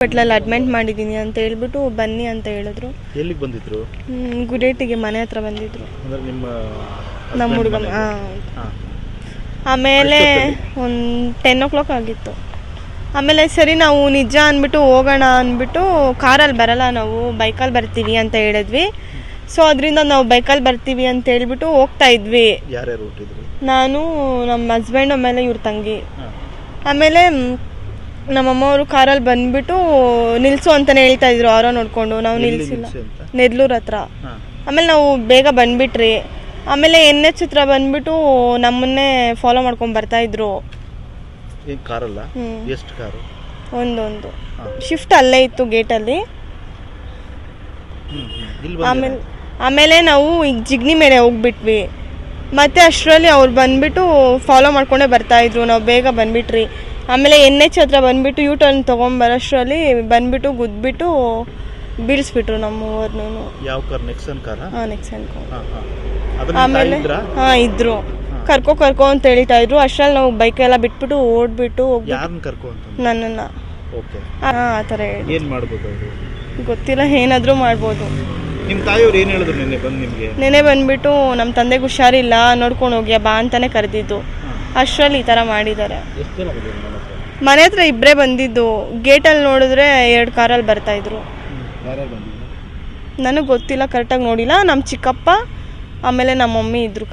ಹಾಸ್ಪಿಟ್ಲಲ್ಲಿ ಅಡ್ಮಿಟ್ ಮಾಡಿದ್ದೀನಿ ಅಂತ ಹೇಳ್ಬಿಟ್ಟು ಬನ್ನಿ ಅಂತ ಹೇಳಿದ್ರು. ಎಲ್ಲಿಗೆ ಬಂದಿದ್ರು? ಗುಡೇಟಿಗೆ ಮನೆ ಹತ್ರ ಬಂದಿದ್ರು ಅಂದ್ರೆ ನಿಮ್ಮ ನಮ್ಮ ಹುಡುಗ. ಹಾಂ. ಆಮೇಲೆ ಒಂದು 10 o'clock ಆಗಿತ್ತು. ಆಮೇಲೆ ಸರಿ ನಾವು ನಿಜ ಅಂದ್ಬಿಟ್ಟು ಹೋಗೋಣ ಅಂದ್ಬಿಟ್ಟು ಕಾರಲ್ಲಿ ಬರಲ್ಲ, ನಾವು ಬೈಕಲ್ಲಿ ಬರ್ತೀವಿ ಅಂತ ಹೇಳಿದ್ವಿ. ಸೊ ಅದರಿಂದ ನಾವು ಬೈಕಲ್ಲಿ ಬರ್ತೀವಿ ಅಂತ ಹೇಳ್ಬಿಟ್ಟು ಹೋಗ್ತಾ ಇದ್ವಿ. ಯಾರ್ಯಾರು ಹೊರಟಿದ್ರು? ನಾನು, ನಮ್ಮ ಹಸ್ಬೆಂಡ್, ಆಮೇಲೆ ಇವ್ರ ತಂಗಿ. ಆಮೇಲೆ ನಮ್ಮಮ್ಮವರು ಕಾರಲ್ಲಿ ಬಂದ್ಬಿಟ್ಟು ನಿಲ್ಸು ಅಂತಾನೆ ಹೇಳ್ತಾ ಇದ್ರು. ಅವರ ನೋಡ್ಕೊಂಡು ನಾವು ನಿಲ್ಸಿಲ್ಲ, ನೆದ್ಲೂರ್ ಹತ್ರ. ಆಮೇಲೆ ನಾವು ಬೇಗ ಬಂದ್ಬಿಟ್ರಿ. ಆಮೇಲೆ NH ಹತ್ರ ಬಂದ್ಬಿಟ್ಟು ನಮ್ಮನ್ನೇ ಫಾಲೋ ಮಾಡ್ಕೊಂಡು ಬರ್ತಾ ಇದ್ರು. ಕಾರಲ್ಲ? ಎಷ್ಟು ಕಾರು? ಒಂದೊಂದು ಶಿಫ್ಟ್ ಅಲ್ಲೇ ಇತ್ತು ಗೇಟಲ್ಲಿ. ಆಮೇಲೆ ನಾವು ಈಗ ಜಿಗ್ನಿ ಮೇಲೆ ಹೋಗ್ಬಿಟ್ವಿ. ಮತ್ತೆ ಅಷ್ಟರಲ್ಲಿ ಅವ್ರು ಬಂದ್ಬಿಟ್ಟು ಫಾಲೋ ಮಾಡ್ಕೊಂಡೇ ಬರ್ತಾ ಇದ್ರು. ನಾವು ಬೇಗ ಬಂದ್ಬಿಟ್ರಿ. ಆಮೇಲೆ NH ಹತ್ರ ಬಂದ್ಬಿಟ್ಟು U-turn ತೊಗೊಂಬರೋಷ್ಟರಲ್ಲಿ ಬಂದ್ಬಿಟ್ಟು ಗುದ್ಬಿಟ್ಟು ಬೀಳಿಸ್ಬಿಟ್ರು ನಮ್ಮೂರ್ನು. ಯಾವ ಕಾರ್? ನೆಕ್ಸನ್ ಕಾರ್? ಹಾಂ, ನೆಕ್ಸನ್ ಕಾರ್. ಆಮೇಲೆ ಇದ್ರು. ಕರ್ಕೋ ಅಂತ ಹೇಳ್ತಾ ಇದ್ರು. ಅಷ್ಟರಲ್ಲಿ ನಾವು ಬೈಕ್ ಎಲ್ಲ ಬಿಟ್ಬಿಟ್ಟು ಓಡ್ಬಿಟ್ಟು ನನ್ನನ್ನು ಆ ಥರ ಹೇಳಿ. ಏನು ಮಾಡ್ಬೋದು ಅವರು? ಗೊತ್ತಿಲ್ಲ, ಏನಾದರೂ ಮಾಡ್ಬೋದು. ನಿಮ್ಮ ತಾಯಿಯವ್ರು ಏನು ಹೇಳಿದ್ರು ನಿನ್ನೆ ಬಂದು ನಿಮಗೆ? ನೆನೆ ಬಂದ್ಬಿಟ್ಟು ನಮ್ಮ ತಂದೆಗೆ ಹುಷಾರಿಲ್ಲ, ನೋಡ್ಕೊಂಡು ಹೋಗ್ಯಾ ಬಾ ಅಂತಾನೆ ಕರೆದಿದ್ದು. ಅಷ್ಟರಲ್ಲಿ ಈ ಥರ ಮಾಡಿದ್ದಾರೆ. ಮನೆ ಹತ್ರ ಇಬ್ಬರೇ ಬಂದಿದ್ದು. ಗೇಟಲ್ಲಿ ನೋಡಿದ್ರೆ 2 ಕಾರಲ್ಲಿ ಬರ್ತಾ ಇದ್ರು. ನನಗೆ ಗೊತ್ತಿಲ್ಲ, ಕರೆಕ್ಟಾಗಿ ನೋಡಿಲ್ಲ. ನಮ್ಮ ಚಿಕ್ಕಪ್ಪ ಆಮೇಲೆ ನಮ್ಮ ಮಮ್ಮಿ ಇದ್ರು.